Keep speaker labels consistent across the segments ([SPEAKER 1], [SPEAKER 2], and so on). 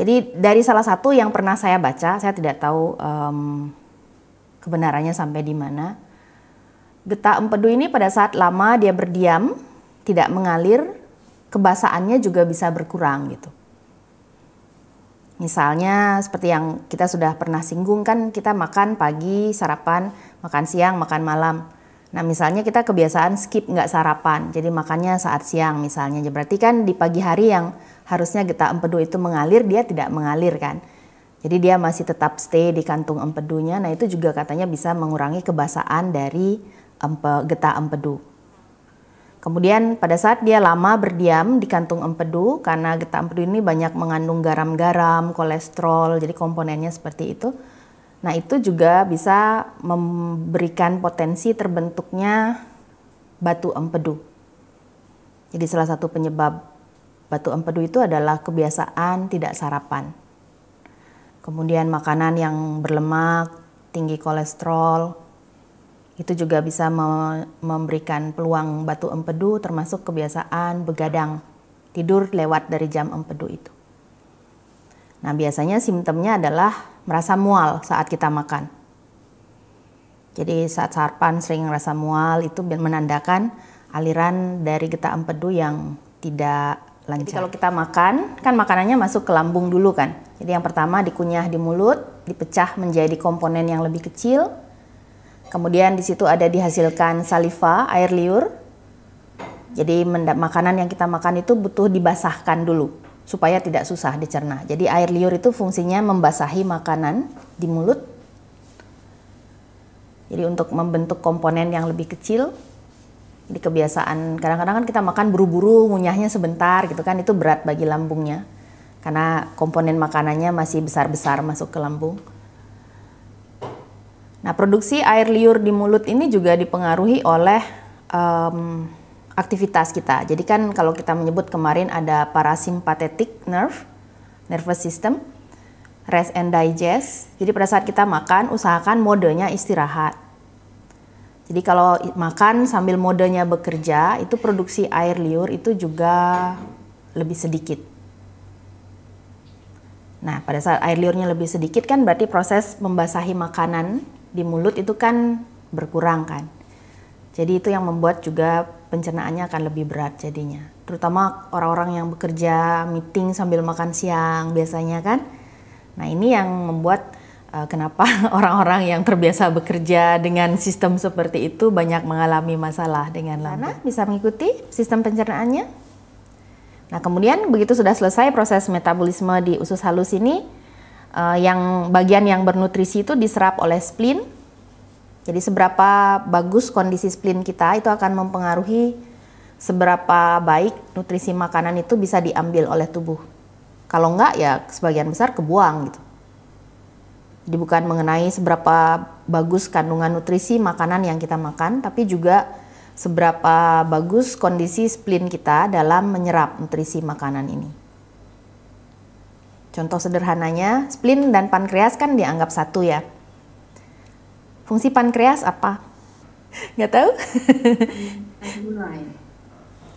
[SPEAKER 1] Jadi dari salah satu yang pernah saya baca, saya tidak tahu kebenarannya sampai di mana. Getah empedu ini pada saat lama dia berdiam, tidak mengalir, kebasaannya juga bisa berkurang gitu. Misalnya seperti yang kita sudah pernah singgung kan, kita makan pagi, sarapan, makan siang, makan malam. Nah misalnya kita kebiasaan skip nggak sarapan, jadi makannya saat siang misalnya. Berarti kan di pagi hari yang harusnya getah empedu itu mengalir, dia tidak mengalir kan. Jadi dia masih tetap stay di kantung empedunya. Nah itu juga katanya bisa mengurangi kebasaan dari getah empedu. Kemudian pada saat dia lama berdiam di kantung empedu, karena getah empedu ini banyak mengandung garam-garam, kolesterol, jadi komponennya seperti itu. Nah itu juga bisa memberikan potensi terbentuknya batu empedu. Jadi salah satu penyebab batu empedu itu adalah kebiasaan tidak sarapan. Kemudian makanan yang berlemak, tinggi kolesterol, itu juga bisa memberikan peluang batu empedu, termasuk kebiasaan begadang, tidur lewat dari jam empedu itu. Nah biasanya simptomnya adalah merasa mual saat kita makan. Jadi saat sarapan sering merasa mual, itu menandakan aliran dari getah empedu yang tidak lancar. Jadi kalau kita makan, kan makanannya masuk ke lambung dulu kan. Jadi yang pertama dikunyah di mulut, dipecah menjadi komponen yang lebih kecil. Kemudian di situ ada dihasilkan saliva, air liur. Jadi makanan yang kita makan itu butuh dibasahkan dulu supaya tidak susah dicerna. Jadi air liur itu fungsinya membasahi makanan di mulut. Jadi untuk membentuk komponen yang lebih kecil. Jadi kebiasaan kadang-kadang kan kita makan buru-buru, ngunyahnya sebentar gitu kan, itu berat bagi lambungnya. Karena komponen makanannya masih besar-besar masuk ke lambung. Nah, produksi air liur di mulut ini juga dipengaruhi oleh aktivitas kita. Jadi kan kalau kita menyebut kemarin ada parasympathetic nervous system, rest and digest. Jadi pada saat kita makan, usahakan modenya istirahat. Jadi kalau makan sambil modenya bekerja, itu produksi air liur itu juga lebih sedikit. Nah, pada saat air liurnya lebih sedikit kan berarti proses membasahi makanan di mulut itu kan berkurang kan. Jadi itu yang membuat juga pencernaannya akan lebih berat jadinya. Terutama orang-orang yang bekerja, meeting sambil makan siang biasanya kan. Nah ini yang membuat kenapa orang-orang yang terbiasa bekerja dengan sistem seperti itu banyak mengalami masalah dengan lambung. Bisa mengikuti sistem pencernaannya. Nah kemudian begitu sudah selesai proses metabolisme di usus halus ini, yang bagian yang bernutrisi itu diserap oleh spleen. Jadi seberapa bagus kondisi spleen kita itu akan mempengaruhi seberapa baik nutrisi makanan itu bisa diambil oleh tubuh. Kalau enggak ya sebagian besar kebuang gitu. Jadi bukan mengenai seberapa bagus kandungan nutrisi makanan yang kita makan, tapi juga seberapa bagus kondisi spleen kita dalam menyerap nutrisi makanan ini. Contoh sederhananya, spleen dan pankreas kan dianggap satu ya. Fungsi pankreas apa? Nggak tahu?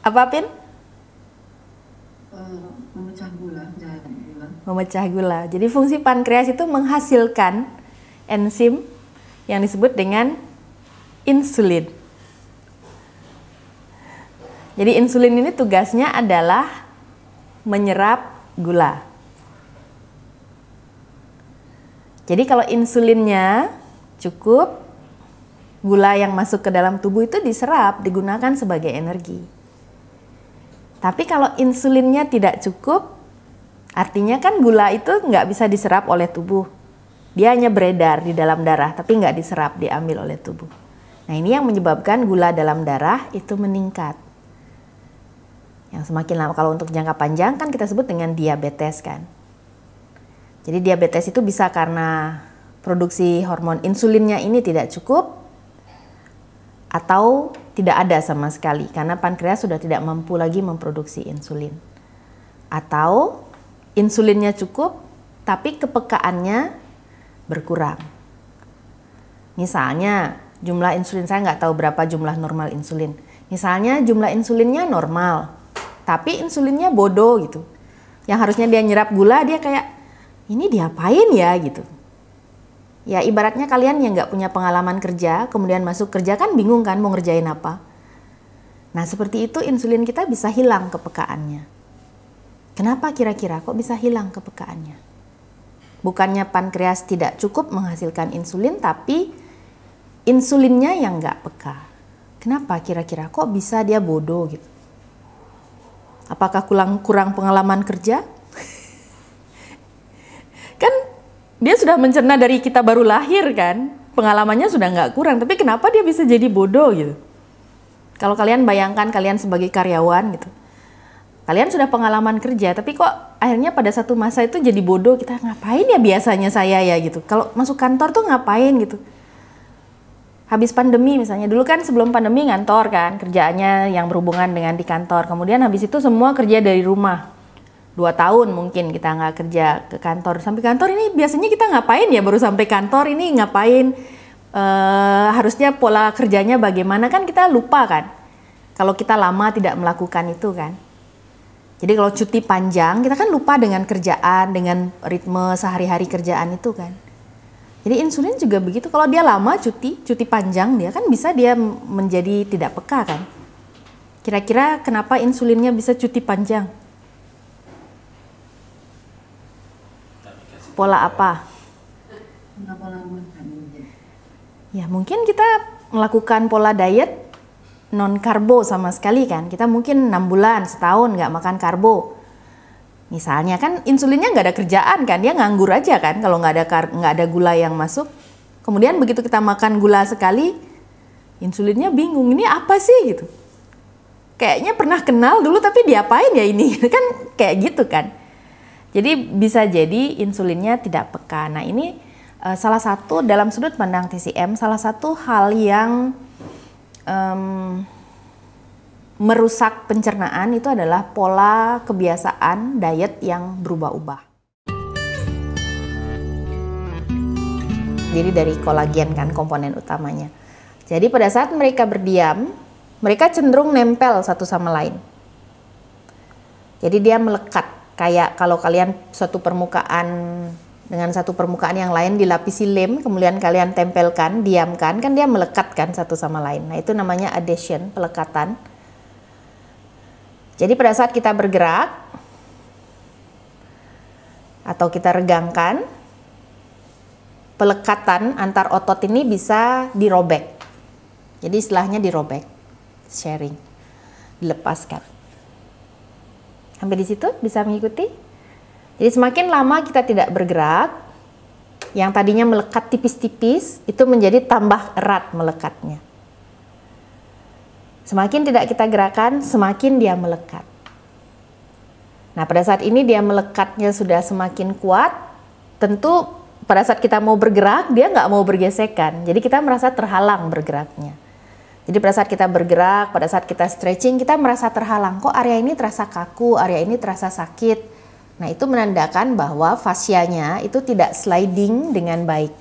[SPEAKER 1] Apa, Pin?
[SPEAKER 2] Memecah gula.
[SPEAKER 1] Memecah gula. Jadi fungsi pankreas itu menghasilkan enzim yang disebut dengan insulin. Jadi insulin ini tugasnya adalah menyerap gula. Jadi kalau insulinnya cukup, gula yang masuk ke dalam tubuh itu diserap, digunakan sebagai energi. Tapi kalau insulinnya tidak cukup, artinya kan gula itu nggak bisa diserap oleh tubuh. Dia hanya beredar di dalam darah, tapi nggak diserap, diambil oleh tubuh. Nah ini yang menyebabkan gula dalam darah itu meningkat. Yang semakin lama, kalau untuk jangka panjang kan kita sebut dengan diabetes kan. Jadi diabetes itu bisa karena produksi hormon insulinnya ini tidak cukup atau tidak ada sama sekali karena pankreas sudah tidak mampu lagi memproduksi insulin. Atau insulinnya cukup tapi kepekaannya berkurang. Misalnya jumlah insulin, saya nggak tahu berapa jumlah normal insulin. Misalnya jumlah insulinnya normal, tapi insulinnya bodoh gitu. Yang harusnya dia nyerap gula, dia kayak, ini diapain ya gitu. Ya ibaratnya kalian yang nggak punya pengalaman kerja, kemudian masuk kerja kan bingung kan mau ngerjain apa. Nah seperti itu insulin kita bisa hilang kepekaannya. Kenapa kira-kira kok bisa hilang kepekaannya? Bukannya pankreas tidak cukup menghasilkan insulin, tapi insulinnya yang nggak peka. Kenapa kira-kira kok bisa dia bodoh gitu? Apakah kurang pengalaman kerja? Kan dia sudah mencerna dari kita baru lahir kan, pengalamannya sudah nggak kurang, tapi kenapa dia bisa jadi bodoh gitu? Kalau kalian bayangkan kalian sebagai karyawan gitu, kalian sudah pengalaman kerja, tapi kok akhirnya pada satu masa itu jadi bodoh, kita ngapain ya biasanya saya ya gitu. Kalau masuk kantor tuh ngapain gitu. Habis pandemi misalnya, dulu kan sebelum pandemi ngantor kan, kerjaannya yang berhubungan dengan di kantor. Kemudian habis itu semua kerja dari rumah. 2 tahun mungkin kita nggak kerja ke kantor. Sampai kantor ini biasanya kita ngapain ya, baru sampai kantor ini ngapain, harusnya pola kerjanya bagaimana kan kita lupa kan. Kalau kita lama tidak melakukan itu kan. Jadi kalau cuti panjang kita kan lupa dengan kerjaan, dengan ritme sehari-hari kerjaan itu kan. Jadi insulin juga begitu, kalau dia lama cuti panjang, dia kan bisa dia menjadi tidak peka kan. Kira-kira kenapa insulinnya bisa cuti panjang? Pola apa? Ya mungkin kita melakukan pola diet non karbo sama sekali kan. Kita mungkin 6 bulan, setahun nggak makan karbo. Misalnya kan insulinnya nggak ada kerjaan kan, dia nganggur aja kan kalau nggak ada gula yang masuk. Kemudian begitu kita makan gula sekali, insulinnya bingung, ini apa sih gitu. Kayaknya pernah kenal dulu tapi diapain ya ini, kan kayak gitu kan. Jadi bisa jadi insulinnya tidak peka. Nah ini salah satu dalam sudut pandang TCM, salah satu hal yang merusak pencernaan itu adalah pola kebiasaan diet yang berubah-ubah. Jadi dari kolagen kan komponen utamanya. Jadi pada saat mereka berdiam, mereka cenderung nempel satu sama lain. Jadi dia melekat, kayak kalau kalian suatu permukaan dengan satu permukaan yang lain dilapisi lem, kemudian kalian tempelkan, diamkan, kan dia melekat kan satu sama lain. Nah itu namanya adhesion, pelekatan. Jadi pada saat kita bergerak atau kita regangkan, pelekatan antar otot ini bisa dirobek. Jadi istilahnya dirobek, sharing, dilepaskan. Sampai di situ bisa mengikuti? Jadi semakin lama kita tidak bergerak, yang tadinya melekat tipis-tipis, itu menjadi tambah erat melekatnya. Semakin tidak kita gerakan, semakin dia melekat. Nah, pada saat ini dia melekatnya sudah semakin kuat, tentu pada saat kita mau bergerak, dia nggak mau bergesekan. Jadi kita merasa terhalang bergeraknya. Jadi pada saat kita bergerak, pada saat kita stretching, kita merasa terhalang. Kok area ini terasa kaku, area ini terasa sakit. Nah, itu menandakan bahwa fascianya itu tidak sliding dengan baik.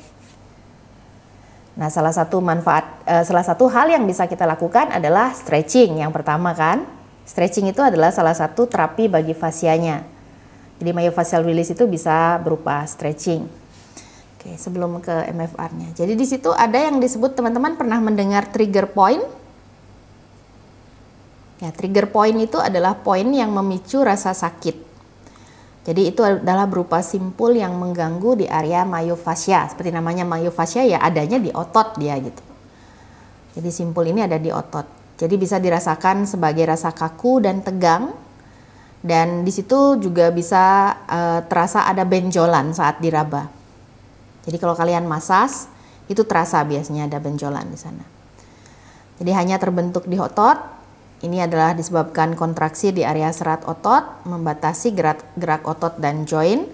[SPEAKER 1] Nah, salah satu hal yang bisa kita lakukan adalah stretching. Yang pertama kan, stretching itu adalah salah satu terapi bagi fascianya. Jadi myofascial release itu bisa berupa stretching. Oke, sebelum ke MFR-nya. Jadi di situ ada yang disebut, teman-teman pernah mendengar trigger point? Ya, trigger point itu adalah poin yang memicu rasa sakit. Jadi itu adalah berupa simpul yang mengganggu di area myofascia. Seperti namanya myofascia ya adanya di otot dia gitu. Jadi simpul ini ada di otot. Jadi bisa dirasakan sebagai rasa kaku dan tegang. Dan di situ juga bisa terasa ada benjolan saat diraba. Jadi kalau kalian masas itu terasa biasanya ada benjolan di sana. Jadi hanya terbentuk di otot. Ini adalah disebabkan kontraksi di area serat otot, membatasi gerak otot dan joint,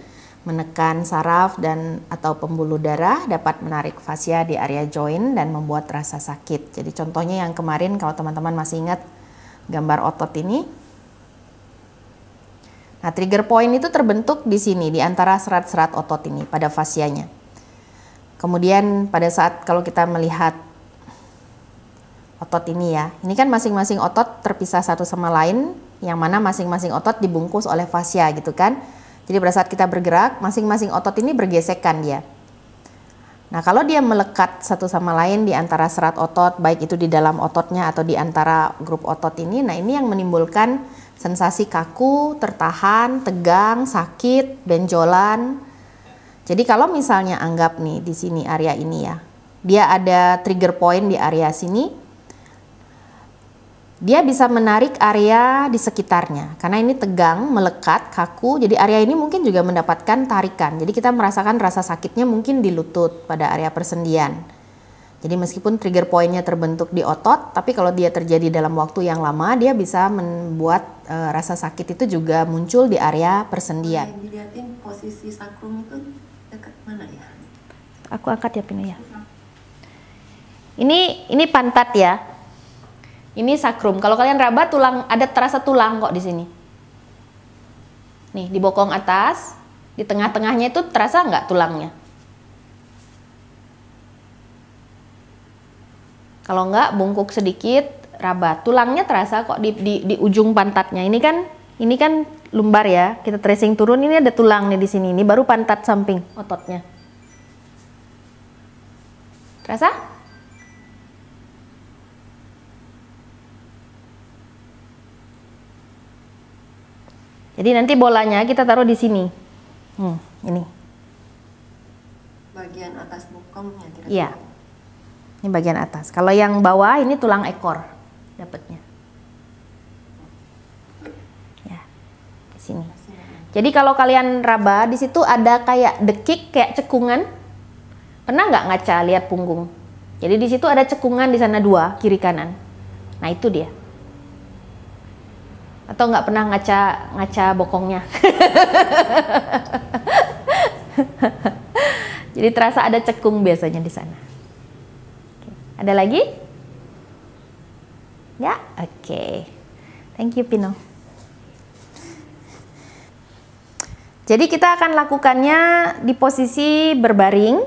[SPEAKER 1] menekan saraf dan atau pembuluh darah, dapat menarik fascia di area joint dan membuat rasa sakit. Jadi contohnya yang kemarin kalau teman-teman masih ingat gambar otot ini. Nah, trigger point itu terbentuk di sini, di antara serat-serat otot ini pada fascianya. Kemudian pada saat kalau kita melihat otot ini ya, ini kan masing-masing otot terpisah satu sama lain yang mana masing-masing otot dibungkus oleh fascia gitu kan. Jadi pada saat kita bergerak, masing-masing otot ini bergesekan dia. Nah, kalau dia melekat satu sama lain di antara serat otot, baik itu di dalam ototnya atau di antara grup otot ini, nah ini yang menimbulkan sensasi kaku, tertahan, tegang, sakit, benjolan. Jadi kalau misalnya anggap nih di sini area ini ya, dia ada trigger point di area sini, dia bisa menarik area di sekitarnya karena ini tegang, melekat, kaku. Jadi area ini mungkin juga mendapatkan tarikan. Jadi kita merasakan rasa sakitnya mungkin di lutut pada area persendian. Jadi meskipun trigger pointnya terbentuk di otot, tapi kalau dia terjadi dalam waktu yang lama, dia bisa membuat rasa sakit itu juga muncul di area persendian.
[SPEAKER 2] Dilihatin posisi sakrum itu dekat mana ya?
[SPEAKER 1] Aku angkat ya Pino ya. Ini pantat ya. Ini sakrum. Kalau kalian raba tulang, ada terasa tulang kok di sini. Nih di bokong atas, di tengah-tengahnya itu terasa nggak tulangnya? Kalau nggak bungkuk sedikit, raba. Tulangnya terasa kok di ujung pantatnya. Ini kan lumbar ya. Kita tracing turun, ini ada tulang nih di sini. Ini baru pantat samping ototnya. Terasa? Jadi nanti bolanya kita taruh di sini. Ini.
[SPEAKER 2] Bagian atas bokongnya kira-kira.
[SPEAKER 1] Iya. Ini bagian atas. Kalau yang bawah ini tulang ekor dapatnya. Ya. Di sini. Jadi kalau kalian raba di situ ada kayak dekik, kayak cekungan. Pernah nggak ngaca lihat punggung? Jadi di situ ada cekungan di sana 2, kiri kanan. Nah, itu dia. Atau nggak pernah ngaca bokongnya. Jadi terasa ada cekung biasanya di sana. Ada lagi? Ya, oke. Thank you Pino. Jadi kita akan lakukannya di posisi berbaring.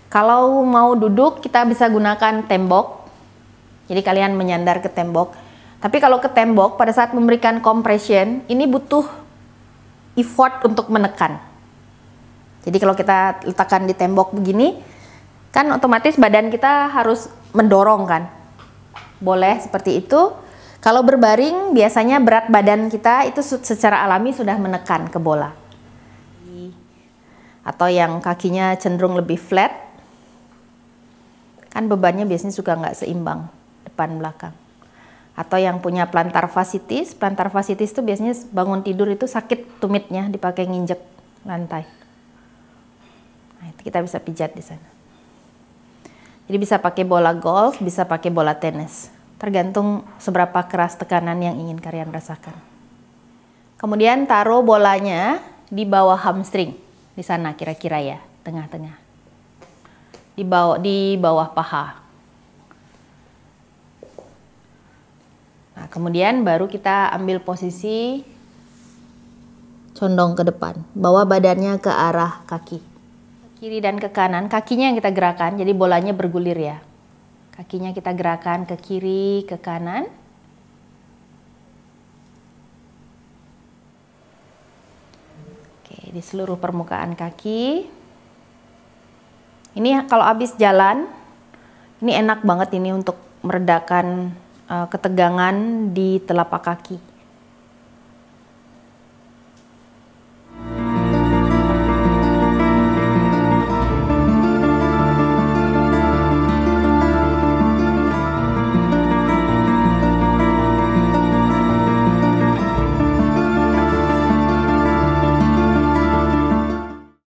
[SPEAKER 1] Kalau mau duduk kita bisa gunakan tembok. Jadi kalian menyandar ke tembok. Tapi kalau ke tembok pada saat memberikan compression, ini butuh effort untuk menekan. Jadi kalau kita letakkan di tembok begini, kan otomatis badan kita harus mendorong kan. Boleh seperti itu. Kalau berbaring, biasanya berat badan kita itu secara alami sudah menekan ke bola. Atau yang kakinya cenderung lebih flat, kan bebannya biasanya suka nggak seimbang, depan belakang. Atau yang punya plantar fasciitis itu biasanya bangun tidur itu sakit tumitnya dipakai nginjek lantai. Nah, itu kita bisa pijat di sana. Jadi bisa pakai bola golf, bisa pakai bola tenis. Tergantung seberapa keras tekanan yang ingin kalian rasakan. Kemudian taruh bolanya di bawah hamstring. Di sana kira-kira ya, tengah-tengah. Di bawah paha. Nah, kemudian baru kita ambil posisi condong ke depan, bawa badannya ke arah kaki. Kiri dan ke kanan, kakinya yang kita gerakan, jadi bolanya bergulir ya. Kakinya kita gerakan ke kiri, ke kanan. Oke, di seluruh permukaan kaki. Ini kalau habis jalan, ini enak banget ini untuk meredakan ketegangan di telapak kaki.